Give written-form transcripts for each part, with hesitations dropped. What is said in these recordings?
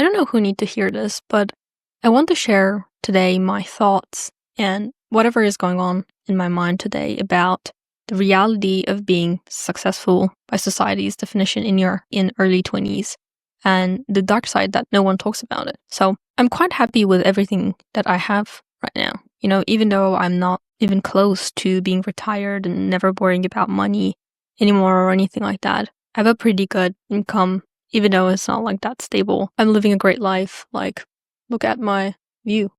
I don't know who need to hear this, but I want to share today my thoughts and whatever is going on in my mind today about the reality of being successful by society's definition in early 20s and the dark side that no one talks about it. So I'm quite happy with everything that I have right now. Even though I'm not even close to being retired and never worrying about money anymore or anything like that, I have a pretty good income, even though it's not like that stable. I'm living a great life. Like, look at my view.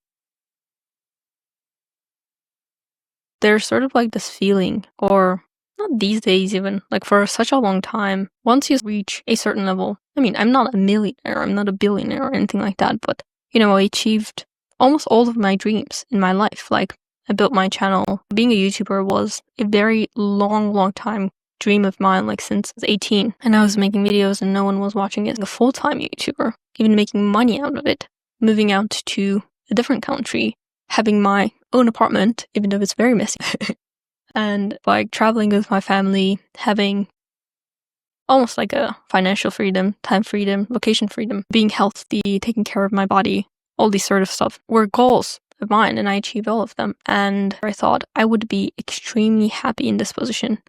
There's sort of like this feeling, or not these days even, like for such a long time, once you reach a certain level, I'm not a millionaire, I'm not a billionaire or anything like that, but, I achieved almost all of my dreams in my life. Like, I built my channel. Being a YouTuber was a very long time dream of mine, like since I was 18, and I was making videos and no one was watching it. A full-time YouTuber, even making money out of it, moving out to a different country, having my own apartment, even though it's very messy, and like traveling with my family, having almost like a financial freedom, time freedom, location freedom, being healthy, taking care of my body, all these sort of stuff were goals of mine, and I achieved all of them. And I thought I would be extremely happy in this position,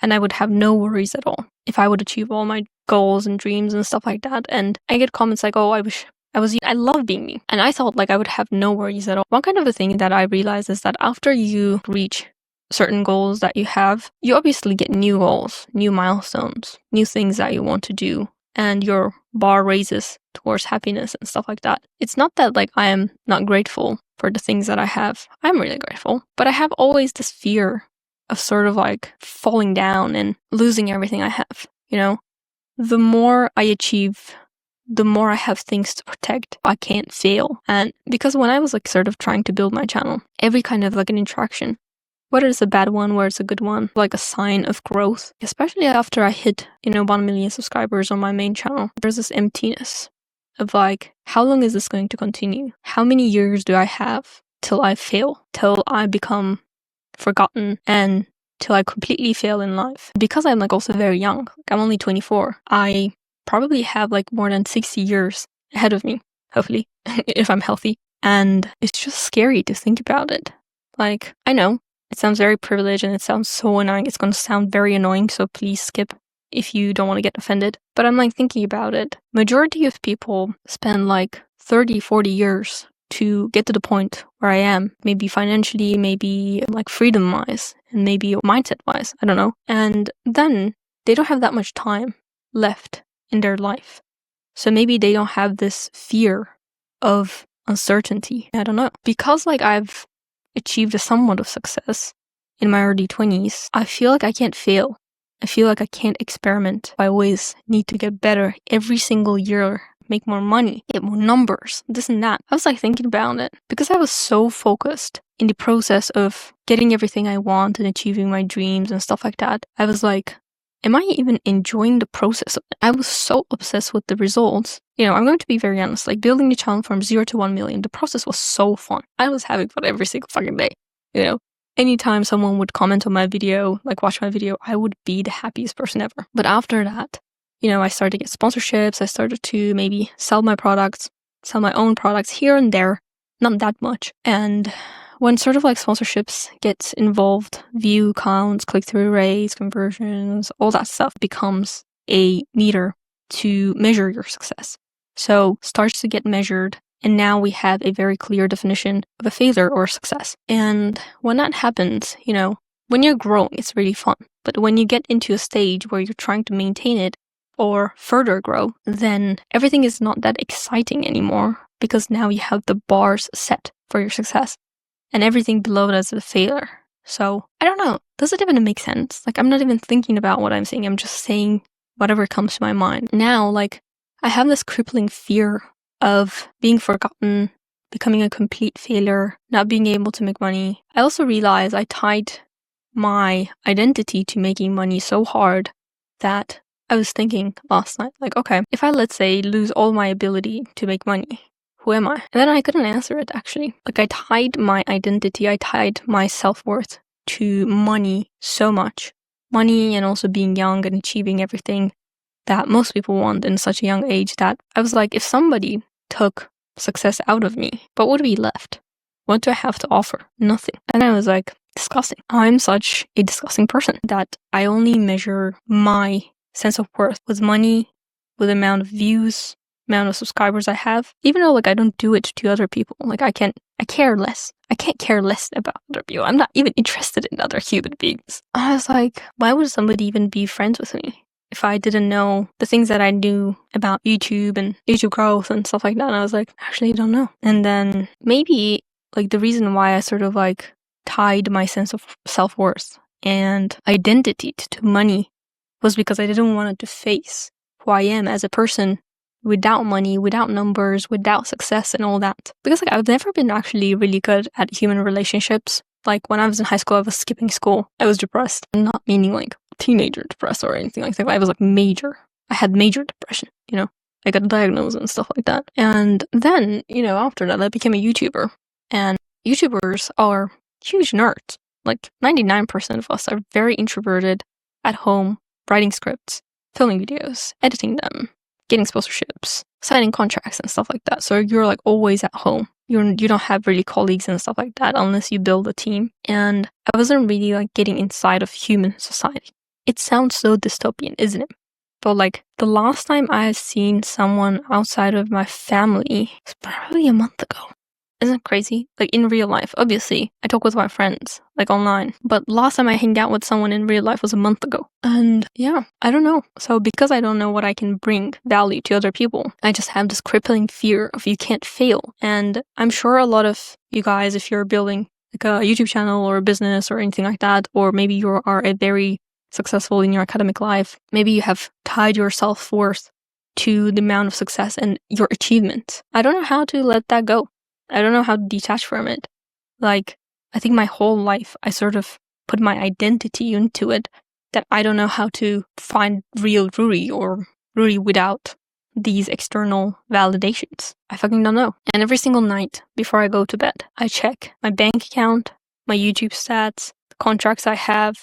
and I would have no worries at all if I would achieve all my goals and dreams and stuff like that. And I get comments like, oh, I love being me. And I thought like I would have no worries at all. One kind of a thing that I realized is that after you reach certain goals that you have, you obviously get new goals, new milestones, new things that you want to do, and your bar raises towards happiness and stuff like that. It's not that like I am not grateful for the things that I have. I'm really grateful, but I have always this fear of sort of like falling down and losing everything I have. The more I achieve, the more I have things to protect. I can't fail. And because when I was like sort of trying to build my channel, every kind of like an interaction, whether it's a bad one, whether it's a good one, like a sign of growth, especially after I hit, 1 million subscribers on my main channel, there's this emptiness of like, how long is this going to continue? How many years do I have till I fail, till I become forgotten, and till I completely fail in life? Because I'm like also very young, like I'm only 24, I probably have like more than 60 years ahead of me, hopefully, if I'm healthy. And it's just scary to think about it. Like, I know it sounds very privileged and it sounds so annoying. It's going to sound very annoying, so please skip if you don't want to get offended. But I'm like thinking about it. Majority of people spend like 30, 40 years to get to the point where I am, maybe financially, maybe like freedom-wise, and maybe mindset-wise, I don't know. And then they don't have that much time left in their life. So maybe they don't have this fear of uncertainty. I don't know. Because like I've achieved a somewhat of success in my early 20s, I feel like I can't fail. I feel like I can't experiment. I always need to get better every single year, make more money, get more numbers, this and that. I was like thinking about it because I was so focused in the process of getting everything I want and achieving my dreams and stuff like that. I was like, am I even enjoying the process of it? I was so obsessed with the results. I'm going to be very honest, like building the channel from 0 to 1 million, the process was so fun. I was having fun every single fucking day, Anytime someone would comment on my video, like watch my video, I would be the happiest person ever. But after that, I started to get sponsorships. I started to maybe sell my own products here and there, not that much. And when sort of like sponsorships get involved, view counts, click-through rates, conversions, all that stuff becomes a meter to measure your success. So starts to get measured, and now we have a very clear definition of a failure or a success. And when that happens, when you're growing, it's really fun. But when you get into a stage where you're trying to maintain it or further grow, then everything is not that exciting anymore, because now you have the bars set for your success and everything below that is a failure. So I don't know, does it even make sense? Like, I'm not even thinking about what I'm saying, I'm just saying whatever comes to my mind. Now, like, I have this crippling fear of being forgotten, becoming a complete failure, not being able to make money. I also realized I tied my identity to making money so hard that I was thinking last night, like, okay, if I, let's say, lose all my ability to make money, who am I? And then I couldn't answer it, actually. Like, I tied my identity, I tied my self-worth to money so much. Money, and also being young and achieving everything that most people want in such a young age, that I was like, if somebody took success out of me, what would be left? What do I have to offer? Nothing. And I was like, disgusting. I'm such a disgusting person that I only measure my sense of worth with money, with the amount of views, amount of subscribers I have, even though like I don't do it to other people. Like I care less. I can't care less about other people. I'm not even interested in other human beings. I was like, why would somebody even be friends with me if I didn't know the things that I knew about YouTube and YouTube growth and stuff like that? And I was like, actually, I don't know. And then maybe like the reason why I sort of like tied my sense of self-worth and identity to money was because I didn't want to face who I am as a person without money, without numbers, without success and all that. Because like I've never been actually really good at human relationships. Like when I was in high school, I was skipping school. I was depressed. Not meaning like teenager depressed or anything like that. I was like major. I had major depression, you know. I got diagnosed and stuff like that. And then, you know, after that, I became a YouTuber. And YouTubers are huge nerds. Like 99% of us are very introverted, at home, writing scripts, filming videos, editing them, getting sponsorships, signing contracts and stuff like that. So you're like always at home. You don't have really colleagues and stuff like that unless you build a team. And I wasn't really like getting inside of human society. It sounds so dystopian, isn't it? But like the last time I had seen someone outside of my family was probably a month ago. Isn't it crazy? Like in real life, obviously, I talk with my friends, like online. But last time I hanged out with someone in real life was a month ago. And yeah, I don't know. So because I don't know what I can bring value to other people, I just have this crippling fear of you can't fail. And I'm sure a lot of you guys, if you're building like a YouTube channel or a business or anything like that, or maybe you are a very successful in your academic life, maybe you have tied your self-worth to the amount of success and your achievements. I don't know how to let that go. I don't know how to detach from it. Like, I think my whole life, I sort of put my identity into it, that I don't know how to find real Ruri or Ruri without these external validations. I fucking don't know. And every single night before I go to bed, I check my bank account, my YouTube stats, the contracts I have,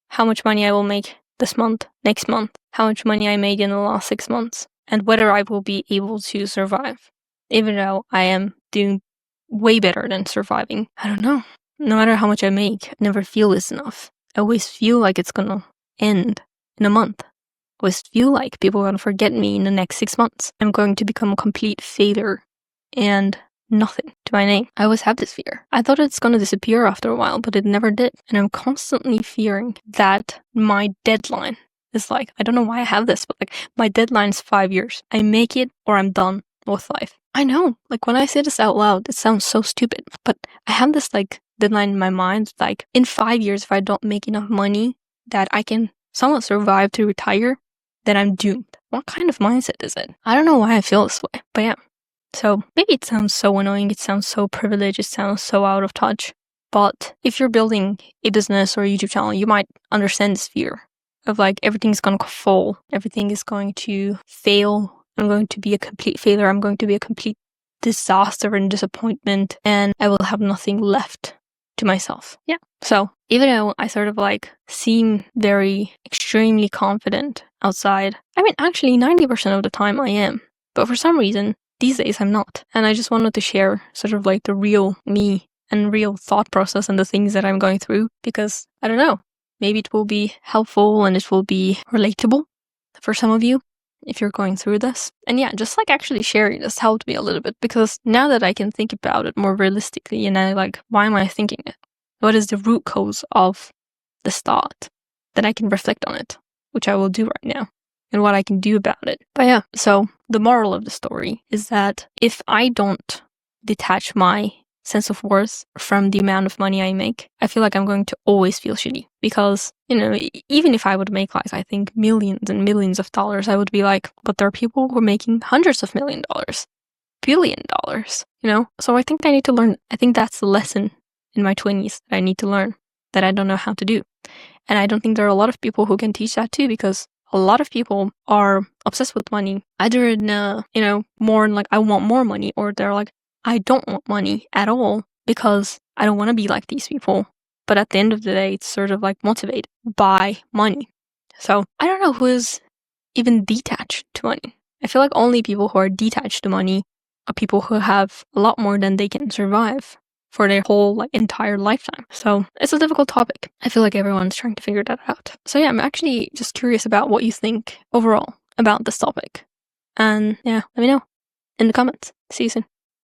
how much money I will make this month, next month, how much money I made in the last 6 months, and whether I will be able to survive. Even though I am doing way better than surviving. I don't know. No matter how much I make, I never feel it's enough. I always feel like it's gonna end in a month. I always feel like people are gonna forget me in the next 6 months. I'm going to become a complete failure and nothing to my name. I always have this fear. I thought it's gonna disappear after a while, but it never did. And I'm constantly fearing that my deadline is like, I don't know why I have this, but like my deadline's 5 years. I make it or I'm done with life. I know, like when I say this out loud, it sounds so stupid, but I have this like deadline in my mind, like in 5 years, if I don't make enough money that I can somewhat survive to retire, then I'm doomed. What kind of mindset is it? I don't know why I feel this way, but yeah. So maybe it sounds so annoying, it sounds so privileged, it sounds so out of touch, but if you're building a business or a YouTube channel, you might understand this fear of like everything's gonna fall, everything is going to fail. I'm going to be a complete failure. I'm going to be a complete disaster and disappointment, and I will have nothing left to myself. Yeah. So even though I sort of like seem very extremely confident outside, I mean, actually 90% of the time I am, but for some reason these days I'm not. And I just wanted to share sort of like the real me and real thought process and the things that I'm going through, because I don't know, maybe it will be helpful and it will be relatable for some of you if you're going through this. And yeah, just like actually sharing this helped me a little bit, because now that I can think about it more realistically and I like, why am I thinking it? What is the root cause of this thought? Then I can reflect on it, which I will do right now, and what I can do about it. But yeah, so the moral of the story is that if I don't detach my sense of worth from the amount of money I make, I feel like I'm going to always feel shitty. Because, you know, even if I would make like, I think millions and millions of dollars, I would be like, but there are people who are making hundreds of $1 billion, you know? So I think I need to learn. I think that's the lesson in my 20s that I need to learn, that I don't know how to do. And I don't think there are a lot of people who can teach that too, because a lot of people are obsessed with money, either in, you know, more in like, I want more money, or they're like, I don't want money at all because I don't want to be like these people. But at the end of the day, it's sort of like motivated by money. So I don't know who is even detached to money. I feel like only people who are detached to money of people who have a lot more than they can survive for their whole like entire lifetime. So it's a difficult topic. I feel like everyone's trying to figure that out. So yeah, I'm actually just curious about what you think overall about this topic. And yeah, let me know in the comments. See you soon.